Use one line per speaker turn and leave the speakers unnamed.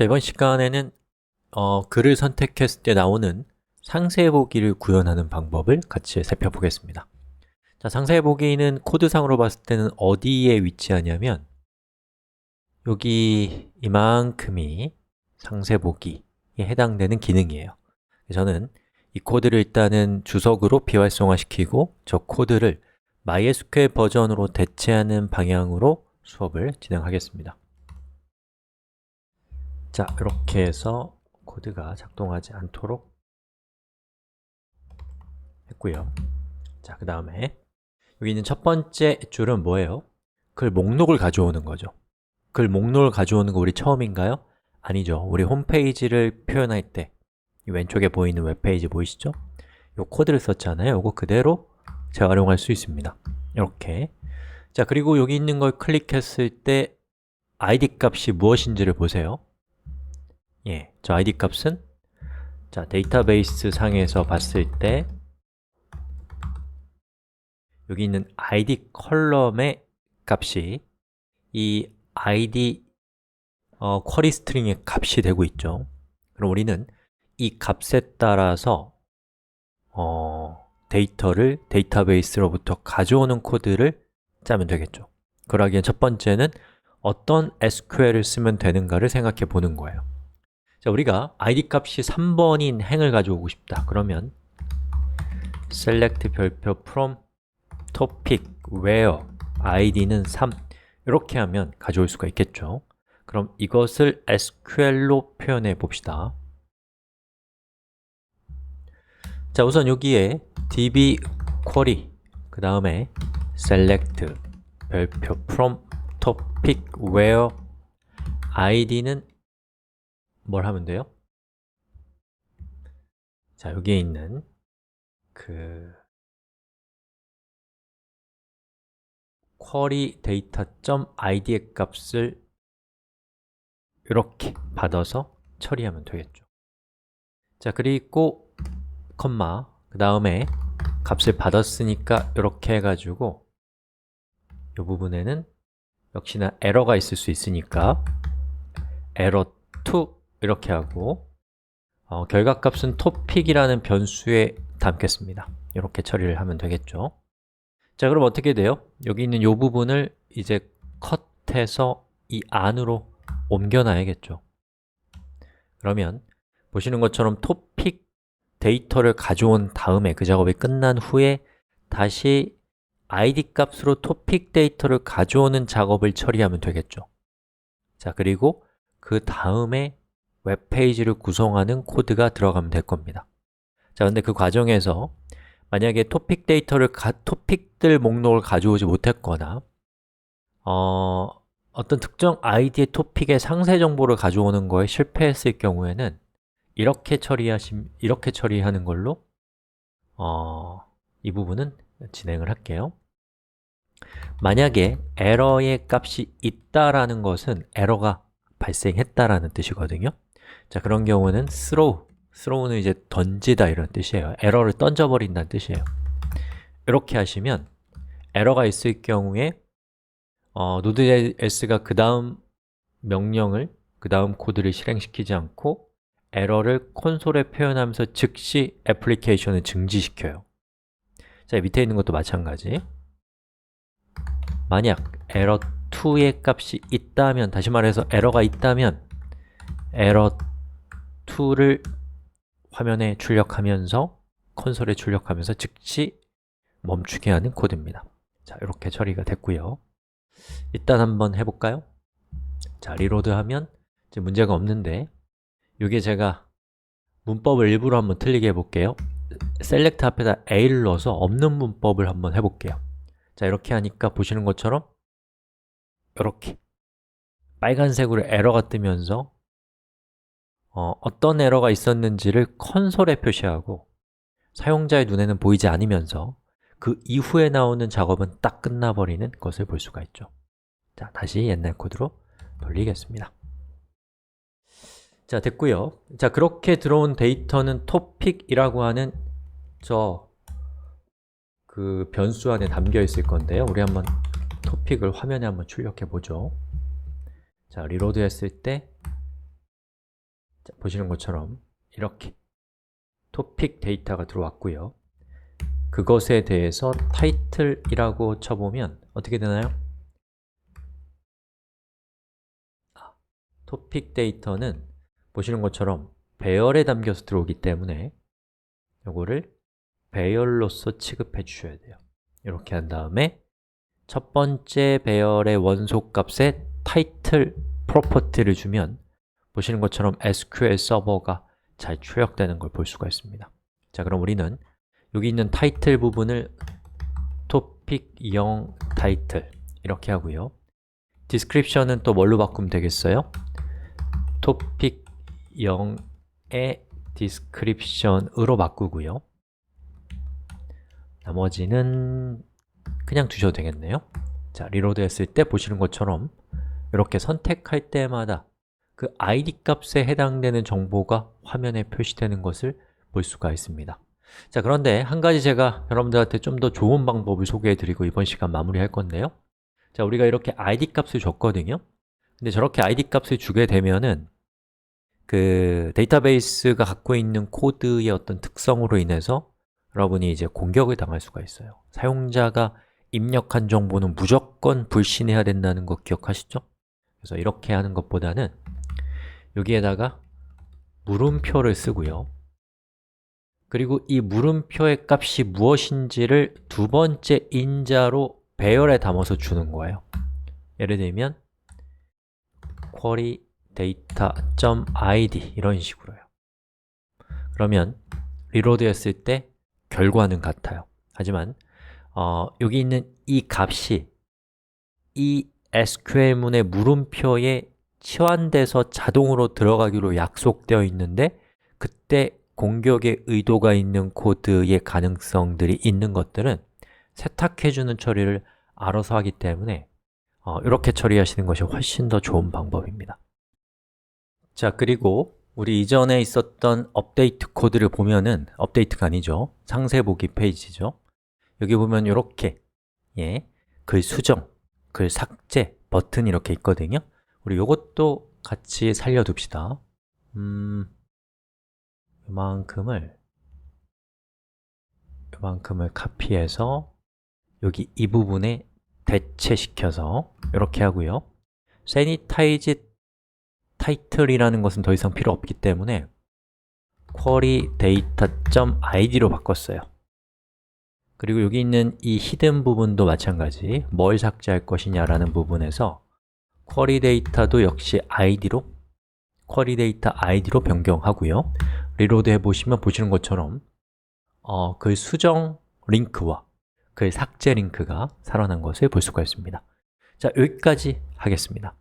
자, 이번 시간에는 글을 선택했을 때 나오는 상세보기를 구현하는 방법을 같이 살펴보겠습니다. 자, 상세보기는 코드상으로 봤을 때는 어디에 위치하냐면 여기 이만큼이 상세보기에 해당되는 기능이에요. 저는 이 코드를 일단은 주석으로 비활성화시키고 저 코드를 MySQL 버전으로 대체하는 방향으로 수업을 진행하겠습니다. 자, 이렇게 해서 코드가 작동하지 않도록 했고요. 자, 그 다음에 여기 있는 첫 번째 줄은 뭐예요? 글 목록을 가져오는 거죠. 글 목록을 가져오는 거 우리 처음인가요? 아니죠. 우리 홈페이지를 표현할 때 이 왼쪽에 보이는 웹페이지 보이시죠? 이 코드를 썼잖아요. 이거 그대로 재활용할 수 있습니다. 이렇게. 자, 그리고 여기 있는 걸 클릭했을 때 id 값이 무엇인지를 보세요. 예, 저 id 값은 자, 데이터베이스 상에서 봤을 때 여기 있는 id 컬럼의 값이 이 id 쿼리 스트링의 값이 되고 있죠. 그럼 우리는 이 값에 따라서 데이터를 데이터베이스로부터 가져오는 코드를 짜면 되겠죠. 그러기 위한 첫 번째는 어떤 SQL을 쓰면 되는가를 생각해 보는 거예요. 자, 우리가 id 값이 3번인 행을 가져오고 싶다. 그러면 select 별표 from topic where id는 3 이렇게 하면 가져올 수가 있겠죠. 그럼 이것을 SQL로 표현해 봅시다. 자, 우선 여기에 db query 그 다음에 select 별표 from topic where id는 뭘 하면 돼요? 자, 여기에 있는 그 query data.id의 값을 이렇게 받아서 처리하면 되겠죠. 자, 그리고 컴마 그 다음에 값을 받았으니까 이렇게 해가지고 이 부분에는 역시나 에러가 있을 수 있으니까 error2 이렇게 하고 결과값은 topic이라는 변수에 담겠습니다. 이렇게 처리를 하면 되겠죠. 자, 그럼 어떻게 돼요? 여기 있는 이 부분을 이제 컷해서 이 안으로 옮겨놔야겠죠. 그러면 보시는 것처럼 topic 데이터를 가져온 다음에 그 작업이 끝난 후에 다시 id 값으로 topic 데이터를 가져오는 작업을 처리하면 되겠죠. 자, 그리고 그 다음에 웹페이지를 구성하는 코드가 들어가면 될 겁니다. 자, 근데 그 과정에서 만약에 토픽 데이터를 토픽들 목록을 가져오지 못했거나 어떤 특정 id의 토픽의 상세 정보를 가져오는 거에 실패했을 경우에는 이렇게 처리하는 걸로 이 부분은 진행을 할게요. 만약에 에러의 값이 있다라는 것은 에러가 발생했다라는 뜻이거든요. 자, 그런 경우는 throw는 이제 던지다 이런 뜻이에요. 에러를 던져버린다는 뜻이에요. 이렇게 하시면 에러가 있을 경우에 Node.js가 그 다음 명령을, 그 다음 코드를 실행시키지 않고 에러를 콘솔에 표현하면서 즉시 애플리케이션을 증지시켜요. 자, 밑에 있는 것도 마찬가지. 만약 error2의 값이 있다면, 다시 말해서 에러가 있다면 error2를 화면에 출력하면서 콘솔에 출력하면서 즉시 멈추게 하는 코드입니다. 자, 이렇게 처리가 됐고요. 일단 한번 해볼까요? 자, 리로드하면 이제 문제가 없는데 이게 제가 문법을 일부러 한번 틀리게 해볼게요. select 앞에다 a를 넣어서 없는 문법을 한번 해볼게요. 자, 이렇게 하니까 보시는 것처럼 이렇게 빨간색으로 에러가 뜨면서 어떤 에러가 있었는지를 콘솔에 표시하고 사용자의 눈에는 보이지 않으면서 그 이후에 나오는 작업은 딱 끝나버리는 것을 볼 수가 있죠. 자, 다시 옛날 코드로 돌리겠습니다. 자, 됐고요. 자, 그렇게 들어온 데이터는 topic이라고 하는 그 변수 안에 담겨 있을 건데요. 우리 한번 topic을 화면에 한번 출력해 보죠. 자, 리로드 했을 때 자, 보시는 것처럼 이렇게 토픽 데이터가 들어왔고요. 그것에 대해서 title이라고 쳐보면 어떻게 되나요? 토픽 데이터는 보시는 것처럼 배열에 담겨서 들어오기 때문에 이거를 배열로서 취급해 주셔야 돼요. 이렇게 한 다음에 첫 번째 배열의 원소값에 title property를 주면 보시는 것처럼 SQL 서버가 잘 출력되는 걸 볼 수가 있습니다. 자, 그럼 우리는 여기 있는 title 부분을 topic 0 title 이렇게 하고요. description은 또 뭘로 바꾸면 되겠어요? topic 0의 description으로 바꾸고요. 나머지는 그냥 두셔도 되겠네요. 자, 리로드 했을 때 보시는 것처럼 이렇게 선택할 때마다 그 id 값에 해당되는 정보가 화면에 표시되는 것을 볼 수가 있습니다. 자, 그런데 한 가지 제가 여러분들한테 좀 더 좋은 방법을 소개해 드리고 이번 시간 마무리할 건데요. 자, 우리가 이렇게 id 값을 줬거든요. 근데 저렇게 id 값을 주게 되면은 그 데이터베이스가 갖고 있는 코드의 어떤 특성으로 인해서 여러분이 이제 공격을 당할 수가 있어요. 사용자가 입력한 정보는 무조건 불신해야 된다는 거 기억하시죠? 그래서 이렇게 하는 것보다는 여기에다가 물음표를 쓰고요. 그리고 이 물음표의 값이 무엇인지를 두 번째 인자로 배열에 담아서 주는 거예요. 예를 들면 query data.id 이런 식으로요. 그러면 리로드 했을 때 결과는 같아요. 하지만 여기 있는 이 값이 이 SQL문의 물음표에 치환돼서 자동으로 들어가기로 약속되어 있는데 그때 공격의 의도가 있는 코드의 가능성들이 있는 것들은 세탁해주는 처리를 알아서 하기 때문에 이렇게 처리하시는 것이 훨씬 더 좋은 방법입니다. 자, 그리고 우리 이전에 있었던 업데이트 코드를 보면은 업데이트가 아니죠. 상세 보기 페이지죠. 여기 보면 이렇게 글 수정, 글 삭제 버튼이 이렇게 있거든요. 우리 이것도 같이 살려둡시다. 이만큼을 카피해서 여기 이 부분에 대체시켜서 이렇게 하고요. sanitize title이라는 것은 더 이상 필요 없기 때문에 query data.id로 바꿨어요. 그리고 여기 있는 이 히든 부분도 마찬가지 뭘 삭제할 것이냐라는 부분에서 query data도 역시 id로 query data id로 변경하고요. 리로드 해보시면 보시는 것처럼 글 수정 링크와 글 삭제 링크가 살아난 것을 볼 수가 있습니다. 자, 여기까지 하겠습니다.